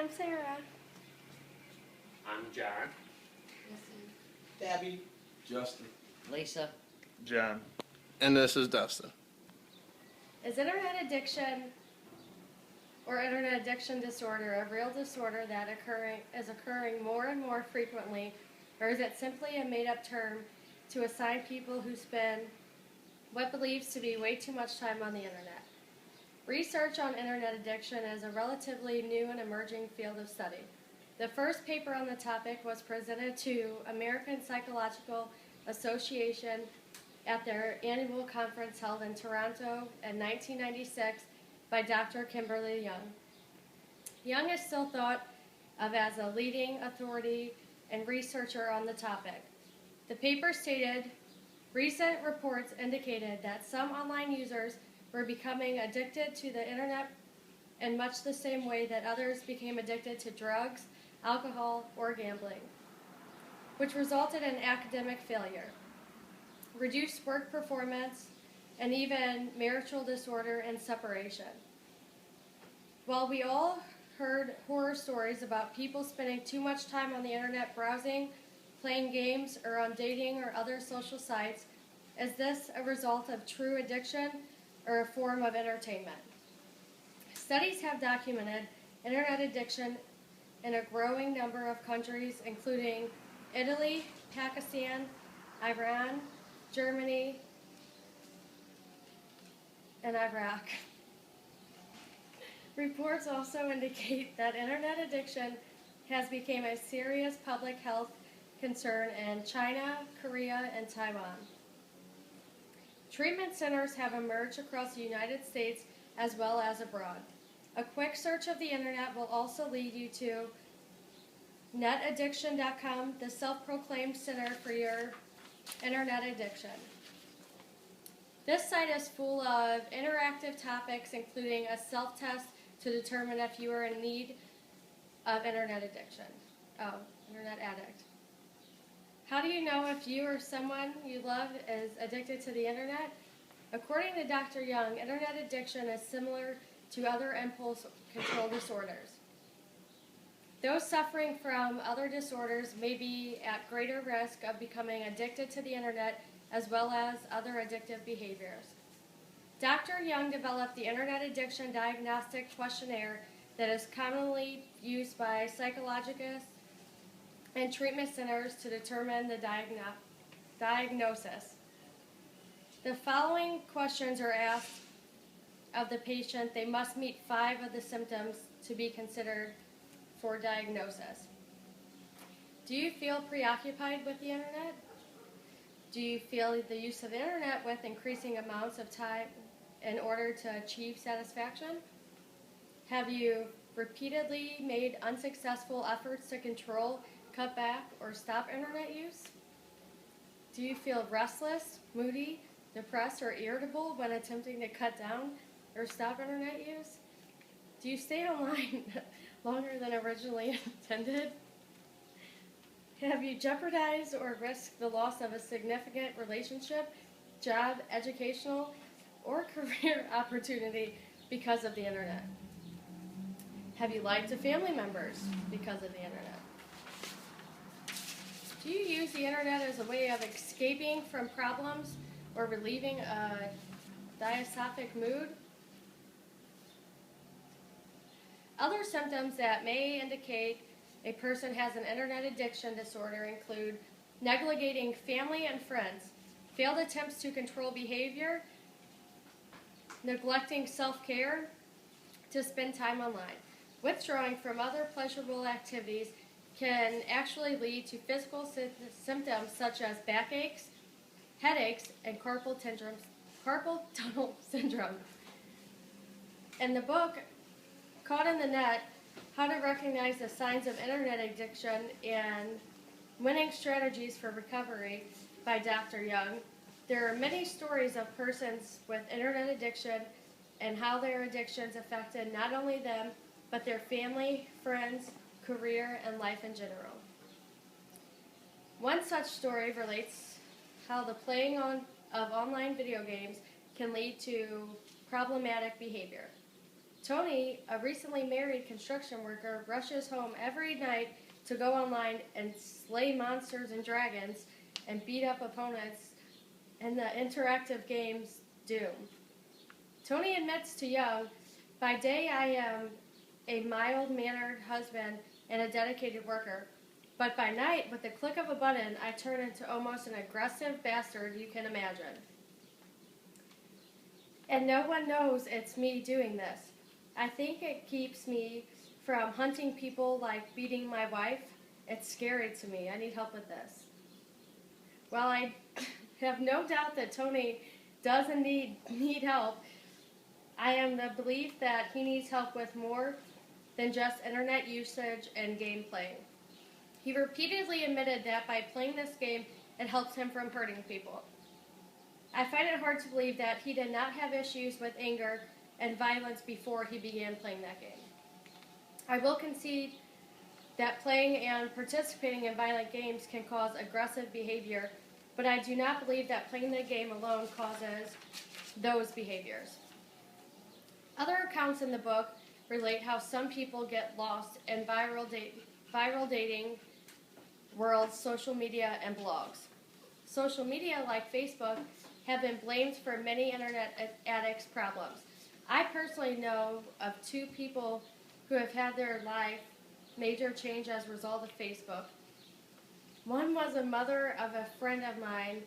I'm Sarah. I'm Jared. Debbie. Justin. Lisa. John. And this is Dustin. Is internet addiction or internet addiction disorder a real disorder that is occurring more and more frequently, or is it simply a made-up term to assign people who spend what believes to be way too much time on the internet? Research on internet addiction is a relatively new and emerging field of study. The first paper on the topic was presented to American Psychological Association at their annual conference held in Toronto in 1996 by Dr. Kimberly Young. Young is still thought of as a leading authority and researcher on the topic. The paper stated, recent reports indicated that some online users were becoming addicted to the internet in much the same way that others became addicted to drugs, alcohol, or gambling, which resulted in academic failure, reduced work performance, and even marital disorder and separation. While we all heard horror stories about people spending too much time on the internet browsing, playing games, or on dating or other social sites, is this a result of true addiction or a form of entertainment? Studies have documented internet addiction in a growing number of countries, including Italy, Pakistan, Iran, Germany, and Iraq. Reports also indicate that internet addiction has become a serious public health concern in China, Korea, and Taiwan. Treatment centers have emerged across the United States as well as abroad. A quick search of the internet will also lead you to netaddiction.com, the self-proclaimed center for your internet addiction. This site is full of interactive topics, including a self-test to determine if you are in need of internet addict. How do you know if you or someone you love is addicted to the internet? According to Dr. Young, internet addiction is similar to other impulse control disorders. Those suffering from other disorders may be at greater risk of becoming addicted to the internet as well as other addictive behaviors. Dr. Young developed the Internet Addiction Diagnostic Questionnaire that is commonly used by psychologists and treatment centers to determine the diagnosis. The following questions are asked of the patient. They must meet 5 of the symptoms to be considered for diagnosis. Do you feel preoccupied with the internet? Do you feel the use of the internet with increasing amounts of time in order to achieve satisfaction? Have you repeatedly made unsuccessful efforts to control, cut back, or stop internet use? Do you feel restless, moody, depressed, or irritable when attempting to cut down or stop internet use? Do you stay online longer than originally intended? Have you jeopardized or risked the loss of a significant relationship, job, educational, or career opportunity because of the internet? Have you lied to family members because of the internet? Do you use the internet as a way of escaping from problems or relieving a diastophic mood? Other symptoms that may indicate a person has an internet addiction disorder include neglecting family and friends, failed attempts to control behavior, neglecting self-care to spend time online. Withdrawing from other pleasurable activities can actually lead to physical symptoms such as backaches, headaches, and carpal tunnel syndrome. In the book, Caught in the Net, How to Recognize the Signs of Internet Addiction and Winning Strategies for Recovery by Dr. Young, there are many stories of persons with internet addiction and how their addictions affected not only them, but their family, friends, career, and life in general. One such story relates how the playing of online video games can lead to problematic behavior. Tony, a recently married construction worker, rushes home every night to go online and slay monsters and dragons and beat up opponents in the interactive games Doom. Tony admits to Young, "By day I am a mild-mannered husband and a dedicated worker. But by night, with the click of a button, I turn into almost an aggressive bastard you can imagine. And no one knows it's me doing this. I think it keeps me from hunting people like beating my wife. It's scary to me. I need help with this." While I have no doubt that Tony does indeed need help, I am the belief that he needs help with more than just internet usage and gameplay. He repeatedly admitted that by playing this game, it helps him from hurting people. I find it hard to believe that he did not have issues with anger and violence before he began playing that game. I will concede that playing and participating in violent games can cause aggressive behavior, but I do not believe that playing the game alone causes those behaviors. Other accounts in the book relate how some people get lost in viral dating worlds, social media, and blogs. Social media, like Facebook, have been blamed for many internet addicts' problems. I personally know of 2 people who have had their life major change as a result of Facebook. One was a mother of a friend of mine